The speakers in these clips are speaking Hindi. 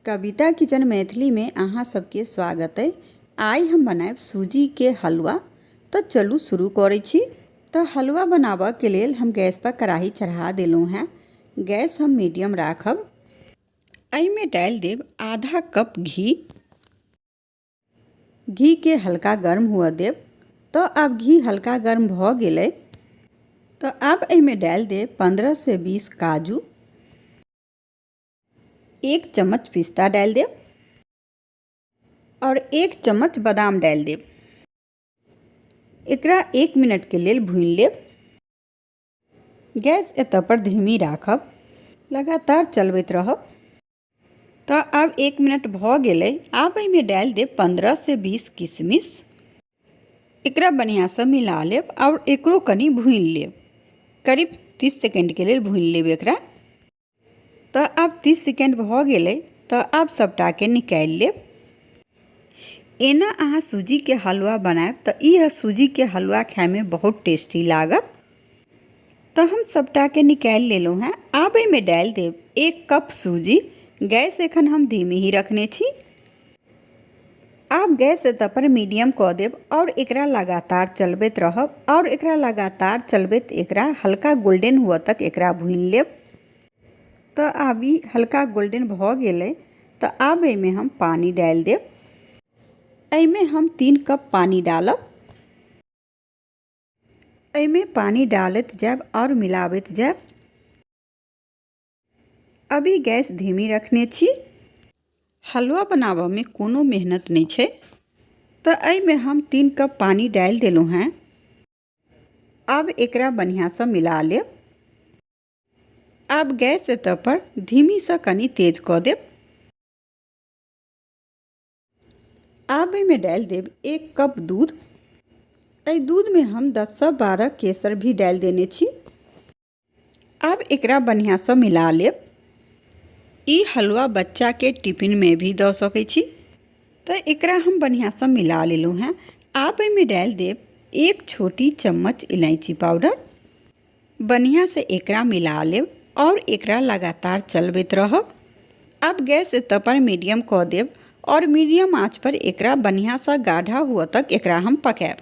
कविता किचन मैथिली में अहाँ सबके स्वागत है। आई हम बनाएब सूजी के हलवा। तो चलू शुरू करै छी। तो हलवा बनाबऽ के लेल हम गैस पर कढ़ाई चढ़ा देलहुँ हैं। गैस हम मीडियम राखब। एहिमे डालि देब आधा कप घी। घी के हल्का गर्म हुआ देब। तो अब घी हल्का गर्म भऽ गेलै। तो अब एहिमे डालि देब 15 से 20 काजू। 1 चम्मच पिस्ता डाल देब और 1 चम्मच बादाम डाल देब। एकरा 1 मिनट के लेल भूनि लेब। गैस एतऽ पर धीमी राखब, लगातार चलबैत रहब। तो अब 1 मिनट भऽ गेलै। आब एहिमे डालि देब 15 से 20 किशमिश। एकरा बढ़िया से मिला लेब और एकरो कनी भूनि लेब। करीब 30 सेकेंड के लेल भूनि लेब एकरा। तो अब 30 सेकेंड भऽ गेलै। तो अब सबटा के निकालि लेब। एना अहाँ सूजी के हलवा बनाएब तो ई सूजी के हलवा खाए में बहुत टेस्टी लागत। तो हम सबटा के निकालि लेलहुँ हैं। आब एहिमे डालि देब 1 कप सूजी। गैस एखन हम धीमी ही रखने छी। आब गैस एतऽ पर मीडियम कऽ देब और एकरा लगातार चलबैत रहब और एकरा लगातार चलबैत एकरा हल्का गोल्डन हुआ तक एकरा भूनि लेब। तो आब ई हल्का गोल्डन भऽ गेलै। तो आब एहिमे हम पानी डालि देब। एहिमे हम 3 कप पानी डालब। एहिमे पानी डालैत जाएब और मिलाबैत जाएब। अभी गैस धीमी रखने छी। हलवा बनाबऽ में कोनो मेहनत नहीं छै। तो एहिमे हम 3 कप पानी डालि देलहुँ हैं। अब एकरा बढ़िया से मिला लेब। अब गैस एतऽ पर धीमी से कनी तेज कऽ देब। अब एहिमे डालि देब 1 कप दूध। एहि दूध में हम 10 से 12 केसर भी डालि देने छी। अब एकरा बढ़िया से मिला लेब। ई हलवा बच्चा के टिफिन में भी दऽ सकै छी। तो एकरा हम बढ़िया से मिला लेलहुँ हैं। अब एहिमे डालि देब 1 छोटी चम्मच इलायची पाउडर। बढ़िया से एकरा मिला लेब और एकरा लगातार चलबैत रहब। अब गैस एतऽ पर मीडियम कऽ देब और मीडियम आँच पर एकरा बढ़िया से गाढ़ा हुआ तक एकरा हम पकाएब।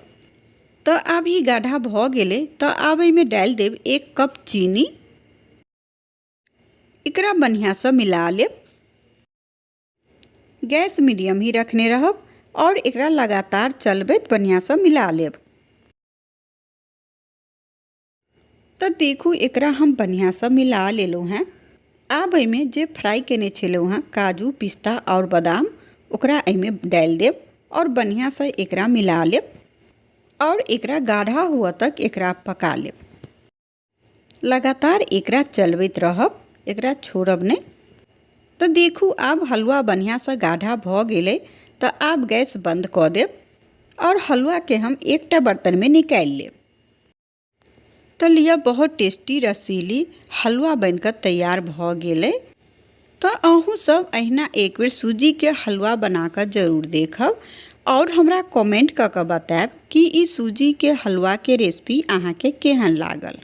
तो अब ई गाढ़ा भऽ गेलै। तो अब एहिमे डालि देब 1 कप चीनी। एकरा बढ़िया से मिला लेब। गैस मीडियम ही रखने रहब और एकरा लगातार चलबैत बढ़िया से मिला लेब। तो देखू एकरा हम बढ़िया से मिला लेलहुँ हैं। आब एहिमे जे फ्राई केने छलहुँ हैं काजू पिस्ता और बादाम ओकरा एहिमे डालि देब और बढ़िया से एकरा मिला लेब और एकरा गाढ़ा हुआ तक एकरा पका लेब। लगातार एकरा चलबैत रहब, एकरा छोड़ब नहीं। तो देखू आब हलवा बढ़िया से गाढ़ा भऽ गेलै। तो आब गैस बंद कऽ देब और हलवा के हम एकटा बर्तन में निकालि लेब। तो लिअ बहुत टेस्टी रसीली हलवा बनकर तैयार भऽ गेलै। तो अहूँ सब अहिना एक बेर सूजी के हलवा बनाकर जरूर देखब और हमरा कमेंट कऽ के बताएब कि ई सूजी के हलवा के रेसिपी अहाँ के केहन लागल।